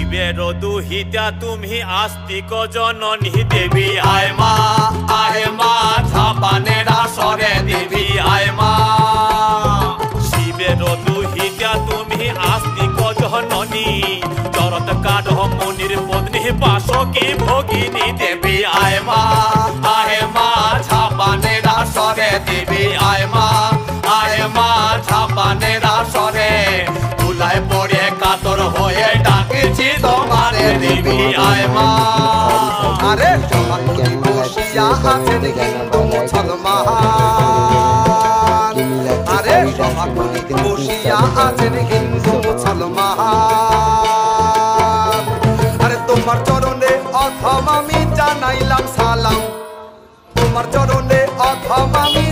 শিবের দুহিতা তুমি আস্তিক জননী দেবী আয় মা ঝাপানের আসরে দেবী আয় মা। শিবের দুহিতা তুমি আস্তিক জননী চরত কাঠ মুনির পত্নী বাসকি ভগিনী দেবী আয় মা ঝাপানের আসরে দেবী আয় মা ঝাপানের আসরে তুলায় পড়ে কাতর হয়ে ডাকছি তোমারে দেবী আয় মা। আরে বসিয়া আছেন হিন্দু মুসলমান, আরে বসিয়া আছেন হিন্দু মুসলমান। আরে তোমার চরণে অথম আমি জানাইলাম সালাম, তোমার চরণে অথম আমি